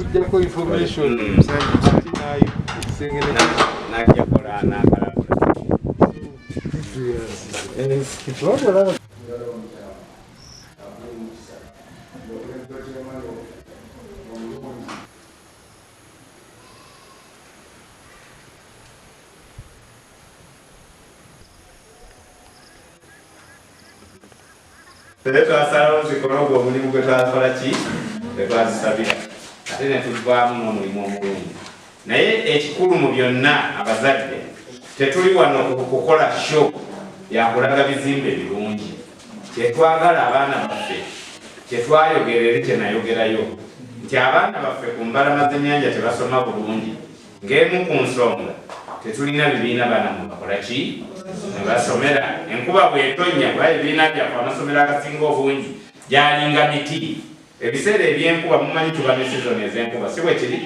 kujjako information nayo sengene najja kola nakalabula twasalawo zikologa omulimu gwe twakola ki tetwazisabira ate netuvaamu n'omulimu omulungi naye ekikulu mu byonna abazadde tetuli wano kukola show yakulaga bizimbe birungi kyetwagala abaana baffe kyetwayogera eri kyenayogerayo nti abaana baffe ku mbalama z'ennyanja tebasoma bulungi ng'emu ku nsonga tetulina bibiina bana mubakola ki nebasomera enkuba bwetonnya kuba ebibiina byaffe amasomero agasinga obungi gyalinga miti ebiseera ebyenkuba mumanyi tuba ne sizoni ez'enkuba si bwe kiri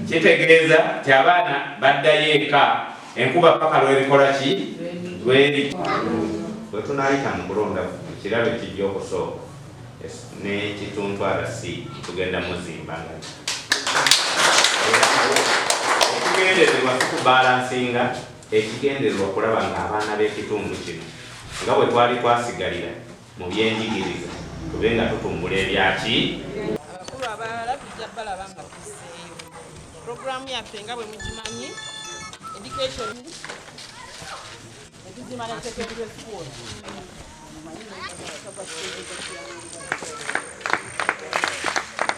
kitegeeza nti abaana baddayo eka enkuba paka lwerikola ki lweri bwe tunayita mu kulonda ekirabo kijja okusooka n'ekituntu arasi tugenda muzimbanga okugendererwa tukubalansinga ekigendererwa kulaba ng'abaana b'ekitundu kino nga bwe twali twasigalira mu byenjigiriza tube nga tutumbula ebyaki abakulu abalala tujja balaba nga tuseeyo puroguramu yaffe nga bwe mukimanyi education etuzimana secondary school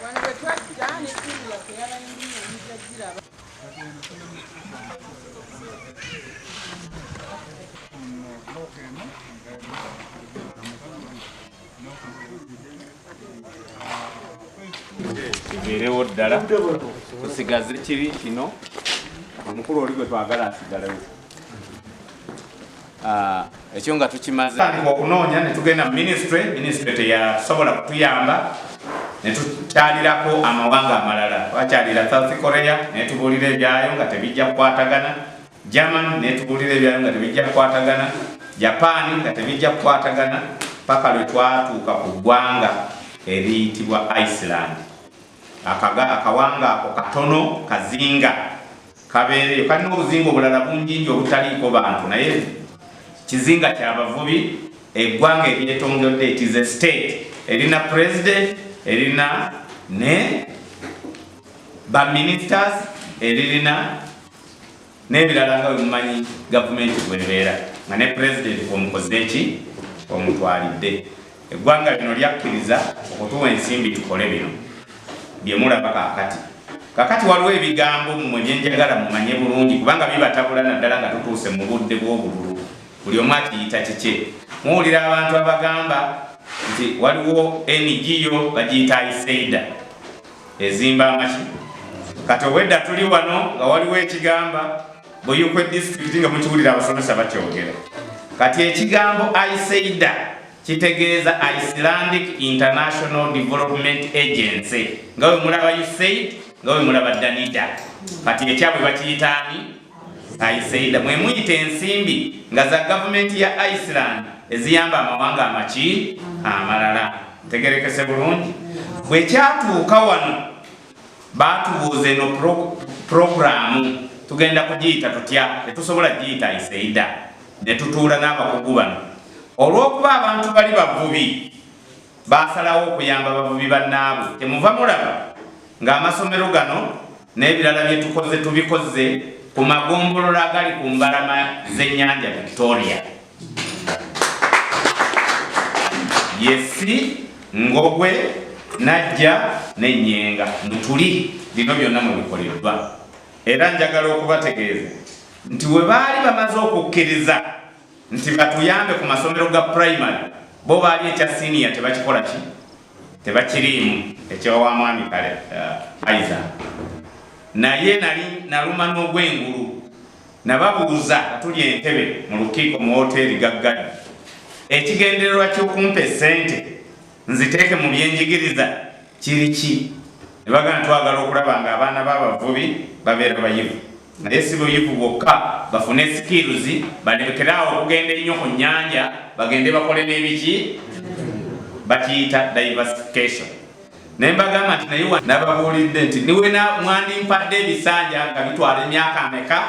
wano bwe twajja n'essimu yaffe yabayinginya omujajjiraba kiviirewo ddala tusigaze kiri kino omukulu oli gwe twagala asigalewo ekyo nga tukimaze okunoonya netugenda mu minisitule teyasobola kutuyamba netukyalirako amawanga amalala twakyalira South Korea netubuulira ebyayo nga tebijja kukwatagana Germany netubuulira ebyayo nga tebijja kukwatagana Japan nga tebijja kukwatagana paka lwe twatuuka ku ggwanga eriyitibwa Iceland akawanga ako katono kazinga kabeereyo kalina obuzinga obulala bungingi obutaliiko bantu naye kizinga kyabavubi eggwanga eryetongedde it is a state erina president erina ne baministers eririna n'ebirala nga wemumanyi gavumenti bwebeera nga ne president omukoze eki omutwalidde eggwanga lino lyakkiriza okutuwa ensimbi tukole bino byemulaba kakati waliwo ebigambo mmwe byenjagala mumanye bulungi kubanga bibatabula naddala nga tutuuse mu budde bw'obululu buli omu akiyita kike muwulira abantu abagamba nti waliwo NGO bagiyita Isaida ezimba amaki kati obwedda tuli wano nga waliwo ekigamba Buyukwe district nga mukiwulira abasomesa bakyogera kati ekigambo Isaida kitegeeza Icelandic International Development Agency nga we mulaba USAID nga we mulaba Danida kati ekyabwe bakiyitaani Isaida mwe muyita ensimbi nga za gavumenti ya Iceland eziyamba amawanga amaki amalala tegerekese bulungi bwe kyatuuka wano baatubuuza eno programu tugenda kugiyita tutya tetusobola giyita Isaida ne tutuula n'abakugu bano olw'okuba abantu bali bavubi basalawo okuyamba bavubi bannaabwe temuva mulaba ng'amasomero gano n'ebirala bye tukoze tubikoze ku magombolola agali ku mbalama z'ennyanja Victoria Yesi Ngogwe Najja n'Ennyenga Ntuli bino byonna mu bikoleddwa era njagala okubategeeza nti we baali bamaze okukkiriza nti batuyambe ku masomero ga primary bo baali ekya senior tebakikola ki tebakiriimu ekyowamwami kale Isaac naye naluma n'ogwengulu nababuuza tuli entebe mu lukiiko mu hoteri gaggadi ekigendererwa ky'okumpa essente nziteeke mu byenjigiriza kiri ki ne bagamba twagala okulaba nga abaana b'abavubi babeera bayivu naye si buyivu bwokka bafune skills balekerawo okugenda ennyo ku nnyanja bagende bakole n'ebiki bakiyita diversification Nembagamba nti naye nababuulidde nti niwe mwandimpadde ebisanja nga bitwala emyaka ameka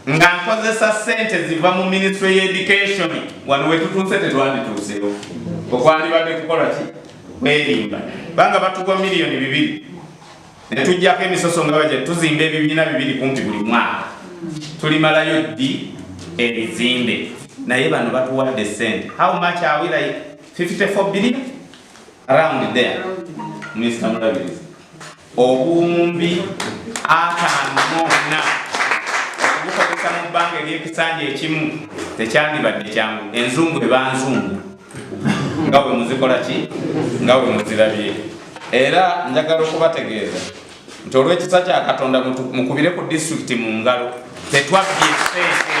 nga nkozesa ssente ziva mu Ministry of Education wano wetutuuse tetwandituuseyo okwandibadde kukola ki kwerimba banga batuwa miliyoni 2 netujjako emisoso nga baje tuzimba ebibiina 2 kumpi buli mwaka tulimalayo ddi ebizimbe naye bano batuwadde ssente. How much are we like 54 billion around there Mr. Mulabirizi obuwumbi 54 okubukozesa mu bbanga ery'ekisanja ekimu tekyandibadde kyangu enzungu ebanzungu nga bwe muzikola ki nga bwe muzirabye. Era njagala okubategeeza nti olw'ekisa kya Katonda mukubire ku disitulikiti mu ngalo tetwabbye ssente.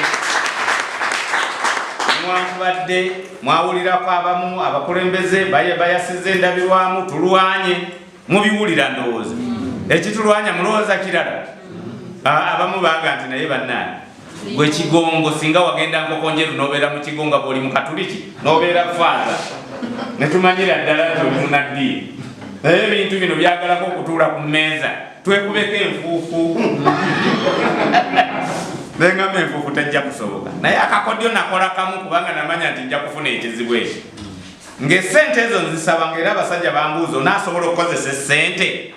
Mwakubadde mwawulirako abamu abakulembeze bayasize endabirwamu tulwanye mubiwulira ndowooza ekitulwanya mulowooza kirala. Abamu baga nti naye bannaani gwe kigongo singa wagenda nkokonjeru nobeera mu kigongo bw'oli mu katuliki nobeera faaza netumanyira ddala nti oli munaddiini naye ebintu bino byagalako okutuula ku mmeeza twekubeko enfuufu nengamba enfuufu tejja kusoboka naye akakodyo nakola kamu kubanga namanya nti nja kufuna ekizibu ekyo ng'essente ezo nzisaba ng'era abasajja bambuuza onaasobola okukozesa essente.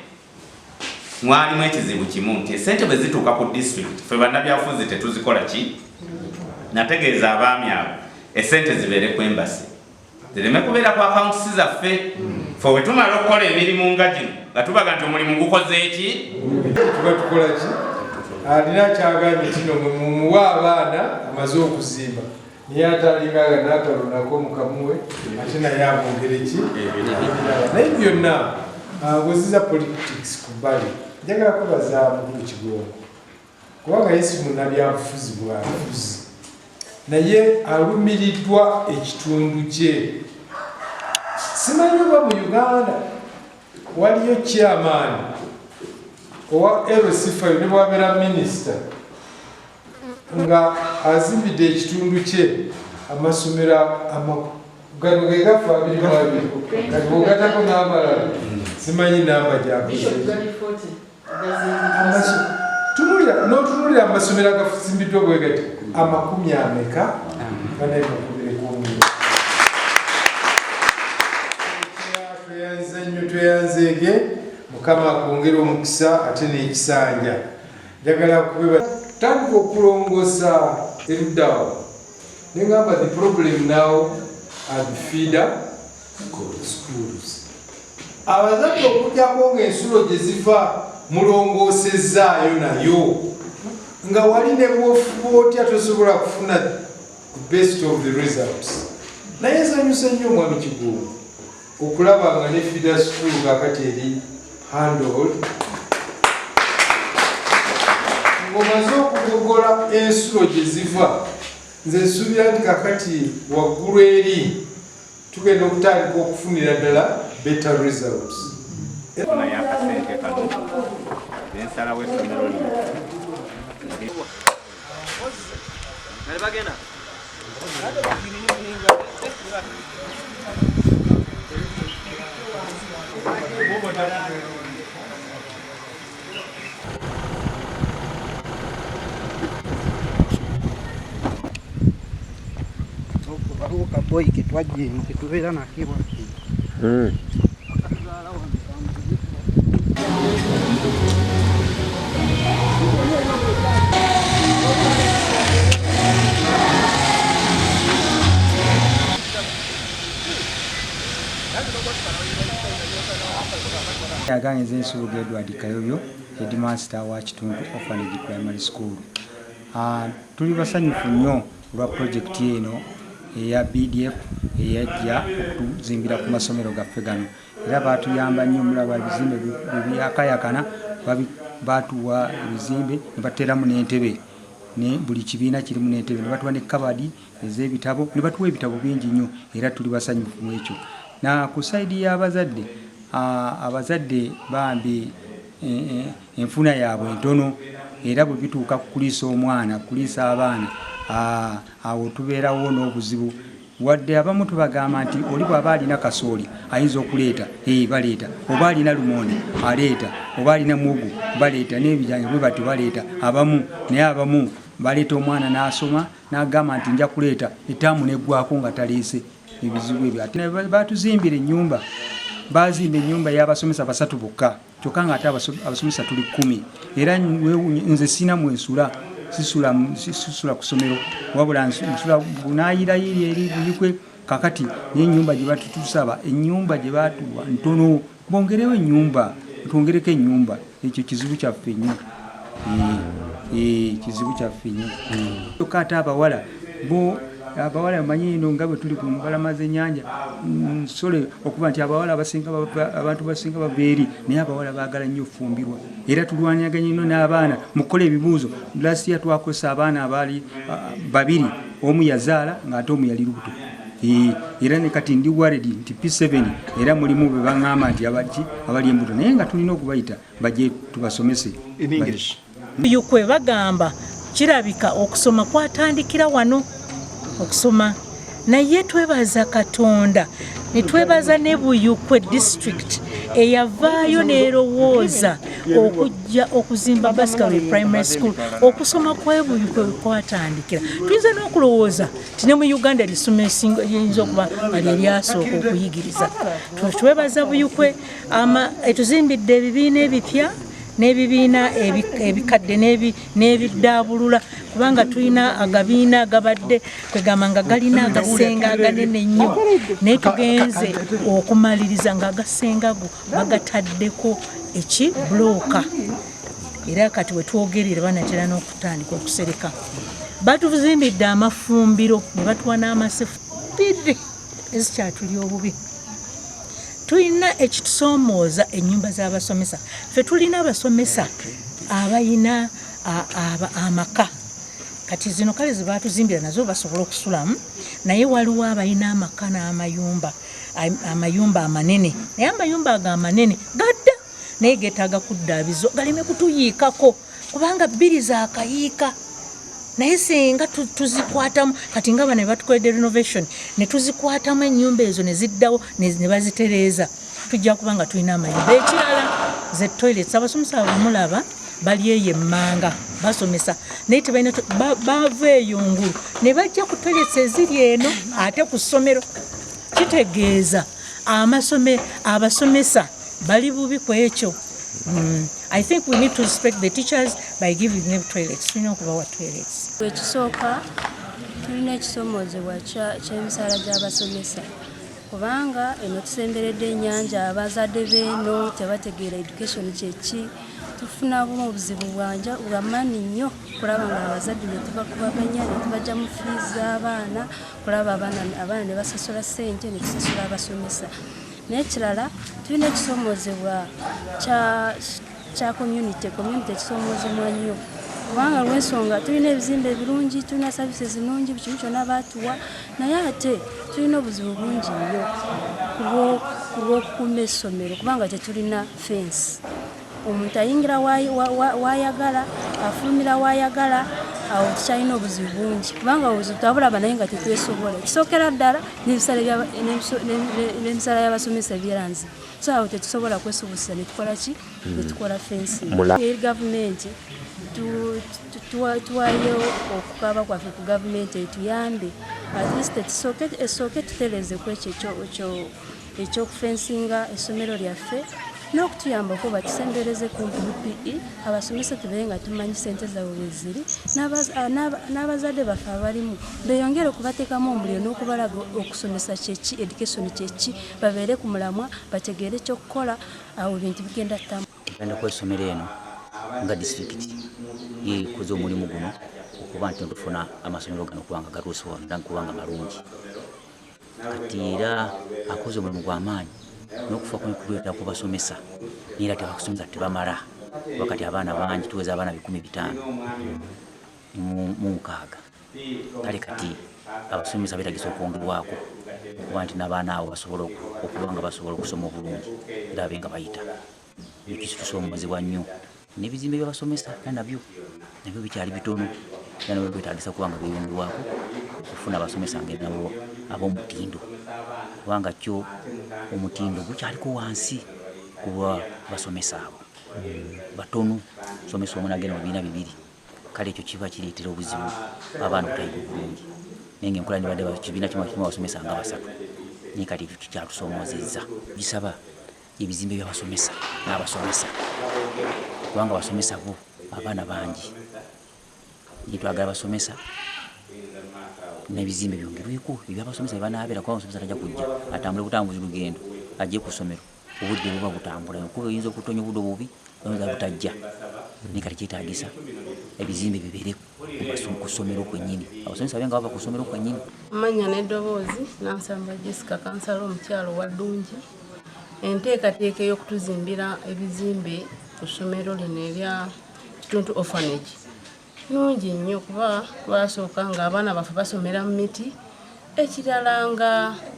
Mwalimu ekizibu kimu nti essente bwe zituuka ku disitulikiti ffe bannabyabufuzi tetuzikola ki nategeeza abaami abo essente zibeere ku embasi zireme kubeera ku akawuntisi zaffe ffe bwe tumala okukola emirimu nga gino nga tubaga nti omulimu gukoze eki tuba tukola ki alina kyagambye kino mumuwa abaana amaze okuzimba naye atalingaga n'akalonako mukamuwe ate naye amwogere ki naye byonna bweziza politics ku bbali njagala kubaza Mukulu Kigongo kubanga Yesu munnabyabufuzi bwabufuzi naye alumiriddwa ekitundu kye. Simanyi oba mu Uganda waliyo chairman owa LC5 ne bwabeera minisita nga azimbidde ekitundu kye amasomero gano ge gafa 22 kati bwogatako n'amalala simanyi namba gyakoze n'otunulira amasomero agazimbiddwa bwe gati 90 tweyanze nnyo tweyanzeege Mukama akwongera omukisa ate n'ekisanja. Njagala kubeba tandika okulongosa eruddawo nengamba the problem now are the feeder schools. Abazadde okugyako ng'ensulo gye ziva mulongoosezaayo nayo nga wali ne bwofuba otya tosobola kufuna the best of the results. Naye nsanyuse nnyo Mwami Kigongo okulaba nga ne feeder school kakati eri handled ng'omaze okugogola ensulo gye ziva nze nsuubira nti kakati waggulu eri tugenda okutandika okufunira ddala better results. naye akasente kano nensalawo essomero lino waliwo kaboyi ketwajjemu ketubeera nakibwa yaganyiza ensubuga Edward Kayobyo headmaster wa Kitundu Orphanage Primary School. Tuli basanyufu nnyo olwa projekiti eno eya BDF eyajja okuzimbira ku masomero gaffe gano era batuyamba nnyo mulaba ebizimbe byakayakana batuwa ebizimbe ne bateeramu n'entebe ne buli kibiina kirimu n'entebe ne batuwa ne kabadi ez'ebitabo ne batuwa ebitabo bingi nnyo era tuli basanyufu mu ekyo. Na ku saidi y'abazadde abazadde bambi enfuna yaabwe ntono era bwe bituuka ku kuliisa omwana kuliisa abaana awo tubeerawo n'obuzibu wadde abamu tubagamba nti oli bw'aba alina kasooli ayinza okuleeta baleeta, oba alina lumonde aleeta, oba alina mugu baleeta, n'ebijanja bwe bati baleeta abamu. Naye abamu baleeta omwana n'asoma n'agamba nti nja kuleeta ettaamu neggwako nga taleese. Ebizibu ebyo ate batuzimbira ennyumba, bazimba ennyumba y'abasomesa 3 bokka, kyokka nga ate abasomesa tuli 10. Era nze sina mwensula, sisula ku ssomero, wabula nsula bunaayirayiri eri Buyikwe. Kakati n'ennyumba gye batutusaba, ennyumba gye batuwa ntono, bongerewo ennyumba, twongereko ennyumba. Ekyo kizibu kyaffe nnyo, kizibu kyaffe nnyo. Kyokka ate abawala abawala manyi ino nga bwe tuli ku mbalama z'ennyanja, nsole okuba nti abawala abantu basinga bava eri, naye abawala baagala nnyo ofumbirwa. Era tulwanyaganye nnyo n'abaana mu kukola ebibuuzo. Last year twakozesa abaana abaali 2, omu yazaala ng'ate omu yali lubuto. Era ne kati ndi worried nti P7 era mulimu be baŋŋamba nti abali embuto, naye nga tulina okubayita bajje tubasomese. Buyikwe bagamba kirabika okusoma kwatandikira wano okusoma, naye twebaza Katonda ne twebaza ne Buyikwe district eyavaayo n'erowooza okujja okuzimba Baskerville Primary School. Okusoma kwe Buyikwe kwatandikira. Tuyinza n'okulowooza nti ne mu Uganda lisoma eyinza okuba eryasooka okuyigiriza. Twebaza Buyikwe etuzimbidde ebibiina ebipya n'ebibiina ebikadde n'ebidaabulula, kubanga tulina agabiina agabadde kwegamba nga galina agasenga aganene nnyo, naye tugenze okumaliriza nga agasenga go bagataddeko bulooka. Era kati we twogerera banatera n'okutandika okusereka. Batuzimbidde amafumbiro ne batuwa n'amasefu bbiri ezikyatuli obubi. Tulina ekitusoomooza ennyumba z'abasomesa. Ffe tulina abasomesa abayina amaka. Kati zino kale ze baatuzimbira nazo basobola okusulamu, naye waliwo abalina amaka n'amayumba, amayumba amanene. Naye amayumba ago amanene gadda naye geetaaga kuddaabizo galeme kutuyiikako, kubanga bbiri zaakayiika. Naye singa tuzikwatamu, kati nga bano batukoledde renovation, ne tuzikwatamu ennyumba ezo ne ziddawo ne bazitereeza, tujja kubanga tulina amayumba. Ekirala ze toilets, abasomesa abamulaba bali eyo emmanga basomesa, naye tebalina bava eyo ngulu ne bajja ku toilets eziri eno ate ku ssomero. Kitegeeza abasomesa bali bubi ku ekyo. I think we need to respect the teachers by giving them toilets. Tulina okubawa toilets. Ekisooka tulina ekisomoozebwa ky'emisaala gy'abasomesa, kubanga eno tusemberedde ennyanja, abazadde b'eno tebategeera education kyeki. Tufunamu obuzibu bwa maanyi nnyo kulaba nga abazadde ne tubakubaganya ne tubajja mu fees z'abaana, kulaba abaana ne basasula ssente ne tusasula abasomesa. N'ekirala tulina ekisomoozebwa kya community ekisomoozebwa nnyo, kubanga lw'ensonga tulina ebizimbe ebirungi, tulina services nnungi, buli kimu kyonna baatuwa, naye ate tulina obuzibu bungi nnyo ku lw'okukuuma essomero, kubanga tetulina fence. Omuntu ayingira wayagala, afulumira wayagala, awo tukyalina obuzibu bungi, kubanga obuzibu twabulaba naye nga tetwesobola. Kisookera ddala n'emisaala y'abasomesa byeranze, so awo tetusobola kwesobozesa ne tukola ki? Ne tukola fencing. Eri gavumenti tuwayo okukaaba kwaffe ku gavumenti etuyambe, at least esooke tutereeze ku ekyo ekyokufensinga essomero lyaffe, n'okutuyambako batusembereze ku UPE, abasomesa tubeere nga tumanyi ssente zaabwe bwe ziri, n'abazadde baffe abalimu beeyongere okubateekamu omuliro n'okubalaga okusomesa kyeki, education kyeki, babeere ku mulamwa, bategeere ekyokukola, awo ebintu bigenda ttamu. Tugenda kwesomero eno nga disitulikiti yeekoze omulimu guno okuba nti tufuna amasomero gano kubanga gatuuse wano era kubanga malungi. Kati era akoze omulimu gw'amaanyi n'okufa kuleta ku basomesa, niera tebasomesa tebamala, wakati abaana bangi tuweza abaana 15,000 mu 6. Kale kati abasomesa beetagisa okwongerwako okuba nti n'abaana abo basobola okuba nga basobola okusoma obulungi era abe nga bayita. Ekitusoomozebwa nnyo n'ebizimbe by'abasomesa nabyo bikyali bitono, era nabyo byetaagisa kuba nga beeyongerwako okufuna abasomesa ng'enabo ab'omutindo kubanga kyo omutindo gukyaliko wansi kuba basomesa abo batono somesa omwana agenda mu bibiina bibiri kale ekyo kiba kireetera obuzibu abaana okutayiga obulungi naye ngaenkola nibadde kibiina kimu basomesa nga basatu naye kati ekyo kikyatusoomoozezza gisaba ebizimbe by'abasomesa n'abasomesa kubanga abasomesa bo abaana bangi nitwagala basomesa n'ebizimbe byongerweko ebyabasomesa bebanaabera kuba abasomesa tajja kujja atambule butambuzi lugendo ajje ku ssomero obudde buba butambula kuba oyinza okutonya obudde obubi oyinza butajja naye kati kyetaagisa ebizimbe bibeere ku ssomero kwennyini abasomesa babe nga bava ku ssomero kwennyini. Amannya n'eddoboozi Nansamba Jessica kansala omukyalo wa Ddungi. Enteekateeka ey'okutuzimbira ebizimbe ku ssomero lino erya Kituntu Orphanage nungi nnyo kuba twasooka ng'abaana baffe basomera mu miti, ekirala nga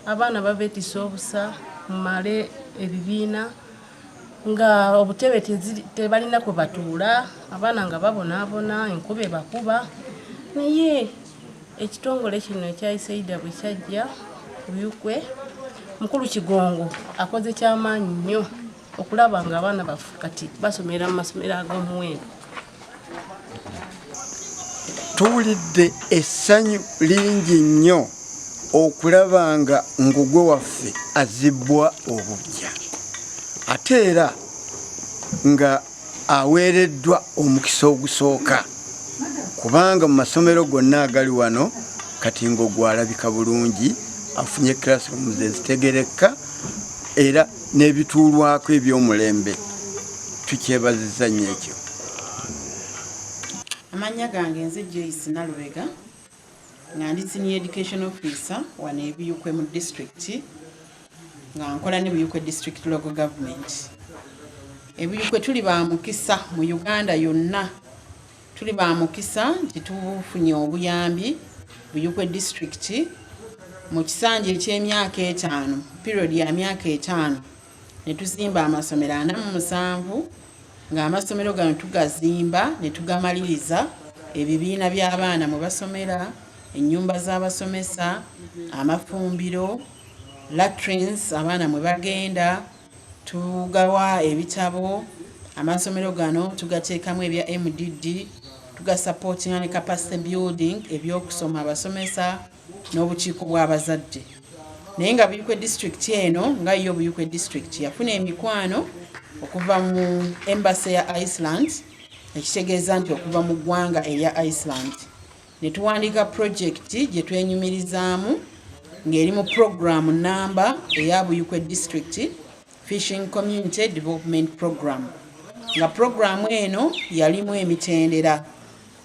abaana babeetisa obusa mumale ebibiina nga obutebe tebalina kwe batuula, abaana nga babonaabona enkuba ebakuba. Naye ekitongole kino ekya USAID bwe kyajja Buyukwe, Mukulu Kigongo akoze kyamaanyi nnyo okulaba nga abaana baffe kati basomera mu masomero ag'omuwendo. Tuwulidde essanyu lingi nnyo okulaba nga Ngugwe waffe azibbwa obuggya ate era nga aweereddwa omukisa ogusooka kubanga mu masomero gonna agali wano kati Ngugwe alabika bulungi, afunye classrooms ezitegereka era n'ebituulwako eby'omulembe. Tukyebazizza nnyo ekyo. Amanya gange nze Joyce Nalubega nga ndi senior education officer wano e Buyukwe mu district nga nkola ne Buyukwe district local government. E Buyukwe tuli ba mukisa mu Uganda yonna, tuli ba mukisa nti tufunye obuyambi Buyukwe district mu kisanja eky'emyaka 5 period ya myaka 5 ne tuzimba amasomero 47 nga amasomero gano tugazimba ne tugamaliriza ebibiina by'abaana mu basomera, ennyumba z'abasomesa, amafumbiro, latrines abaana mwe bagenda, tugawa ebitabo. Amasomero gano tugateekamu ebya MDD, tugasupportinga ne capacity building ebyokusoma abasomesa n'obukiiko bw'abazadde. Naye nga Buyukwe district eno nga yo Buyukwe district yafuna emikwano okuva mu embassy ya Iceland, ekitegeeza nti okuva mu ggwanga erya Iceland. Ne tuwandiika project gye twenyumirizaamu ng'eri mu program namba eya Buyukwe district Fishing Community Development Program. Nga program eno yalimu emitendera,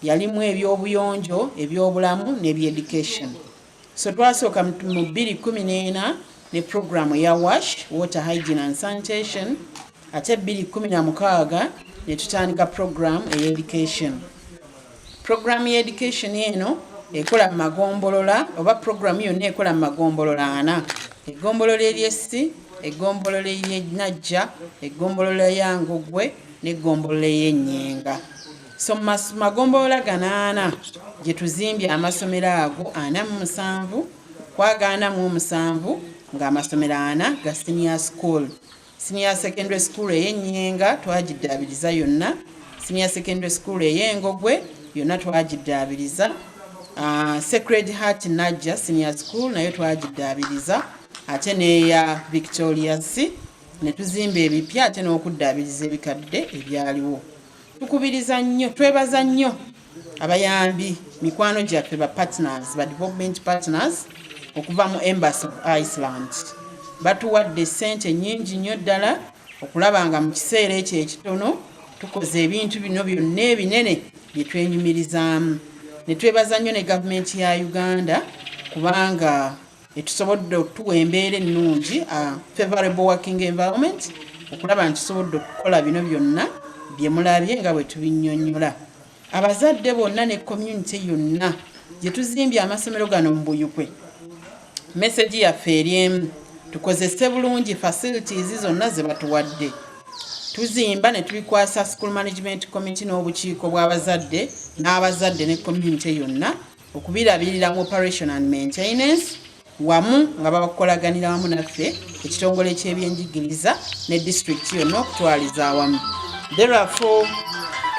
yalimu ebyobuyonjo, ebyobulamu n'ebyeducation. So twasooka mu 2014 ne program ya WASH, Water Hygiene and Sanitation, ate 2016 ne tutandika program ey'education. Program y'education eno ekola mu magombolola oba program yonna ekola mu magombolola 4. Eggombolola ery'Essi, eggombolola ey'Ennajja, eggombolola ya Ngugwe n'eggombolola ey'Ennyenga. So magombolola gano 4 gye tuzimbye amasomero ago 47 kwagaana mu 7 ng'amasomero 4 ga senior school. Senior secondary school ey'Ennyenga twagiddaabiriza yonna, senior secondary school ey'Engogwe yonna twagiddaabiriza, Sacred Heart Najja senior school nayo twagiddaabiriza, ate n'eya Victoria C ne tuzimba ebipya ate n'okuddaabiriza ebikadde ebyaliwo. Tukubiriza nnyo, twebaza nnyo abayambi mikwano gyaffe ba partners, ba development partners okuva mu Embassy of Iceland. Batuwadde ssente nnyingi nnyo ddala okulaba nga mu kiseera ekyo ekitono tukoze ebintu bino byonna ebinene bye twenyumirizaamu. Ne twebaza nnyo ne gavumenti ya Uganda kubanga etusobodde okutuwa embeera ennungi, favorable working environment, okulaba nti tusobodde okukola bino byonna bye mulabye nga bwe tubinnyonnyola. Abazadde bonna ne community yonna gye tuzimbye amasomero gano mu Buyukwe, message yaffe eryemu, tukozese bulungi facilities zonna ze batuwadde. Tuzimba ne tubikwasa School Management Committee n'obukiiko bw'abazadde n'abazadde ne community yonna okubirabirira mu operation and maintenance wamu nga bakolaganira wamu naffe ekitongole ky'ebyenjigiriza ne district yonna okutwaliza awamu. Therefore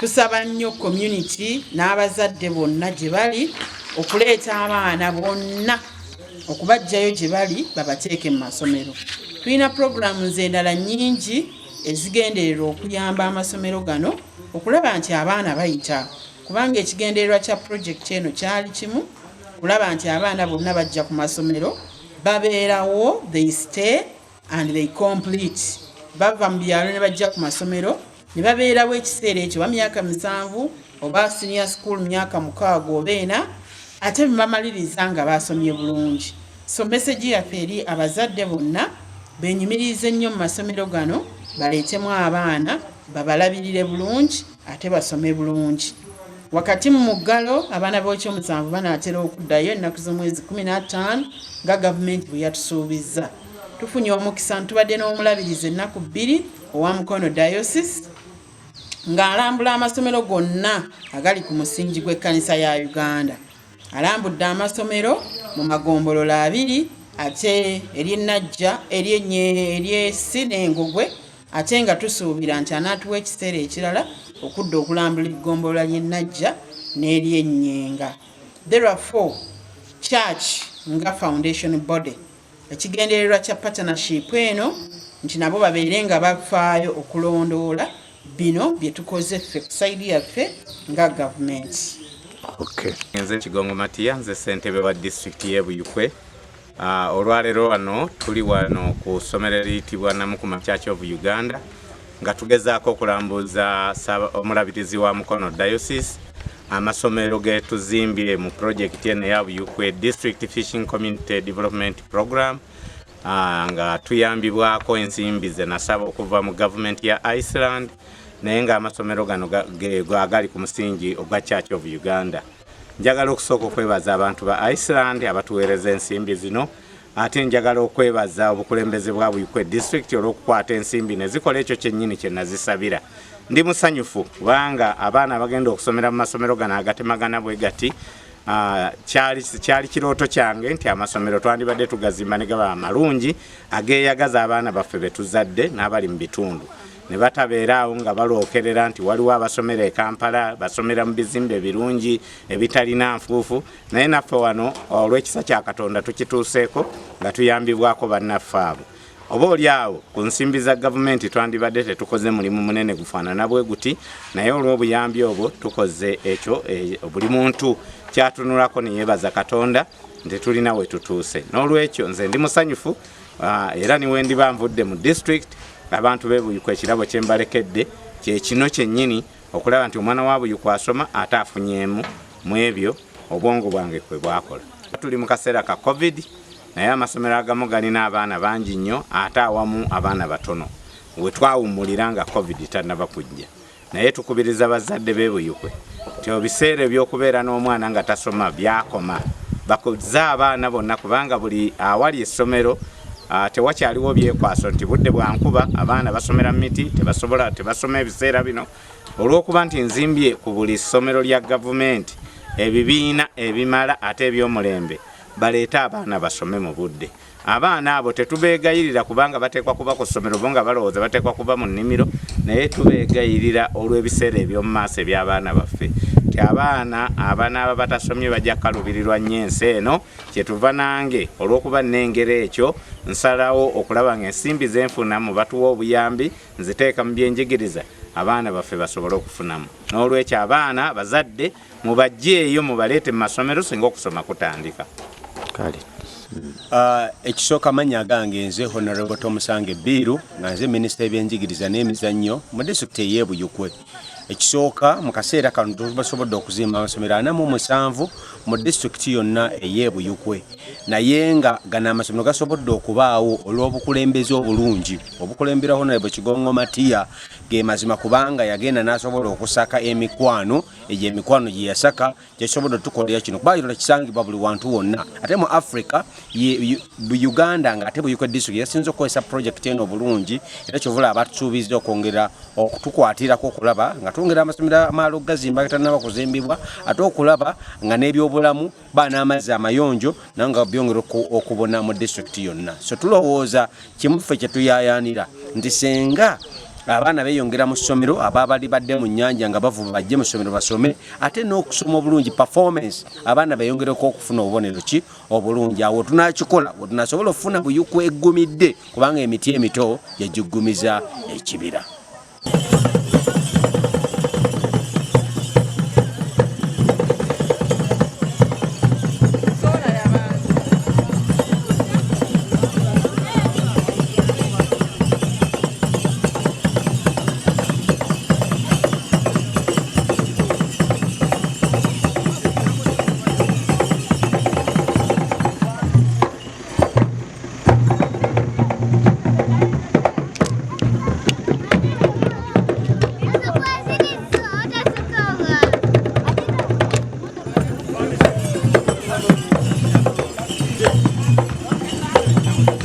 tusaba nnyo community n'abazadde bonna gye bali okuleeta abaana bonna okubajjayo gye bali babateeke mu masomero. Tulina programs endala nnyingi ezigendererwa okuyamba amasomero gano okulaba nti abaana bayita, kubanga ekigendererwa kya project eno kyali kimu, kulaba nti abaana bonna bajja ku masomero babeerawo, they stay and they complete. Bava mu byalo ne bajja ku masomero ne babeerawo ekiseera ekyo ba myaka 7 oba senior school myaka 6 oba 4 ate bamaliriza nga basomye bulungi. So message yaffe eri abazadde bonna benyumirize nnyo mu masomero gano, baleetemu abaana babalabirire bulungi ate basome bulungi. Wakati mu muggalo abaana b'ekyomusanvu banaatera okuddayo ennaku z'omwezi 15 nga gavumenti bwe yatusuubiza. Tufunye omukisa ntubadde n'omulabiriza ennaku 2 owa Mukono Diocese ng'alambula amasomero gonna agali ku musingi gw'ekkanisa ya Uganda. Alambudde amasomero mu magombolola 2 ate eri Najja eri Sinengogwe, ate nga tusuubira nti anaatuwa ekiseera ekirala okudda okulambula eggombolola ly'e Najja n'eri Ennyenga. Therefore church nga foundation body ekigendererwa kya partnership eno nti nabo babeere nga bafaayo okulondoola bino bye tukoze ffe ku saidi yaffe nga gavumenti. Okay. Nze Kigongo Matiya, nze ssentebe wa district y'e Buyukwe. Olwaleero wano tuli wano ku ssomero eriyitibwa Namukuma Church of Uganda nga tugezaako okulambuza omulabirizi wa Mukono Diocese amasomero ge tuzimbye mu project eno ya Buyukwe District Fishing Community Development Program nga tuyambibwako ensimbi ze nasaba okuva mu government ya Iceland naye nga amasomero gano agali ku musingi ogwa Church of Uganda. Njagala okusooka okwebaza abantu ba Iceland abatuweereza ensimbi zino, ate njagala okwebaza obukulembeze bwa Buyukwe District olw'okukwata ensimbi ne zikola ekyo kyennyini kye nazisabira. Ndi musanyufu kubanga abaana abagenda okusomera mu masomero gano agatemagana bwe gati kyali kirooto kyange nti amasomero twandibadde tugazimba ne gaba amalungi ageeyagaza abaana baffe be tuzadde n'abali mu bitundu. Ne batabeeraawo nga balookerera nti waliwo abasomera e Kampala basomera mu bizimbe birungi ebitalina nfuufu, naye naffe wano olw'ekisa kya Katonda tukituuseeko nga tuyambibwako bannaffe abo. Oba oli awo ku nsimbi za gavumenti twandibadde tetukoze mulimu munene gufaanana bwe guti, naye olw'obuyambi obwo tukoze ekyo buli muntu kyatunulako ne yeebaza Katonda nti tulina we tutuuse. N'olwekyo nze ndi musanyufu era niwe ndiba nvudde mu district abantu b'e Buyukwe ekirabo kye mbalekedde kye kino kyennyini okulaba nti omwana wa Buyukwe asoma ate afunyeemu mu ebyo obwongo bwange kwe bwakola. Tuli mu kaseera ka COVID naye amasomero agamu galina abaana bangi nnyo ate awamu abaana batono we twawummulira nga COVID tannaba kujja. Naye tukubiriza bazadde b'e Buyukwe nti ebiseera eby'okubeera n'omwana nga tasoma byakoma, bakuze abaana bonna kubanga buli awali essomero tewakyaliwo byekwaso nti budde bwankuba abaana basomera mu miti tebasoma ebiseera bino olw'okuba nti nzimbye ku buli ssomero lya gavumenti ebibiina ebimala ate eby'omulembe baleeta abaana basome mu budde. Abaana abo tetubeegayirira kubanga bateekwa kuba ku ssomero bo nga balowooza bateekwa kuba mu nnimiro, naye tubeegayirira olw'ebiseera eby'omu maaso eby'abaana baffe nti abaana aba batasomye bajja kalubirirwa nnyo ensi eno. Kyetuva nange olw'okuba nnengera ekyo nsalawo okulaba nga ensimbi zenfuna mu batuwa obuyambi nziteeka mu byenjigiriza abaana baffe basobole okufunamu. N'olwekyo abaana bazadde mubajjeeyo mubaleete mu masomero singa okusoma kutandika. Kale ekisooka amannya agange nze Honorable Tomusange Biru nga nze minisita ebyenjigiriza n'emizannyo mu disitulikiti ey'e Buyukwe. Ekisooka mu kaseera kano tubasobodde okuzimba amasomero 47 mu disitulikiti yonna ey'e Buyukwe, naye nga gano amasomero gasobodde okubaawo olw'obukulembeze obulungi obukulembera Honorable Kigongo Matiya ge mazima kubanga yagenda n'asobola okusaka emikwano egyo emikwano gye yasaka gyesobola tukolera kino kuba kino kisangibwa buli wantu wonna ate mu Africa Uganda nga ate Buyikwe district yasinze okukozesa project eno bulungi era kyovula abatusuubiza okwongera okutukwatirako okulaba nga twongera amasomero amaalo gazimba gatanaba kuzimbibwa ate okulaba nga n'ebyobulamu ba n'amazzi amayonjo naye nga byongera okubona mu district yonna so tulowooza kimuffe kye tuyayaanira nti senga abaana beyongera mu ssomero ababali badde mu nnyanja nga bavuba bajje mu ssomero basome ate n'okusoma obulungi performance abaana beyongereko okufuna obubonero ki obulungi awo tunakikola tunasobola okufuna Buyikwe eggumidde kubanga emiti emito yagiggumiza ekibira.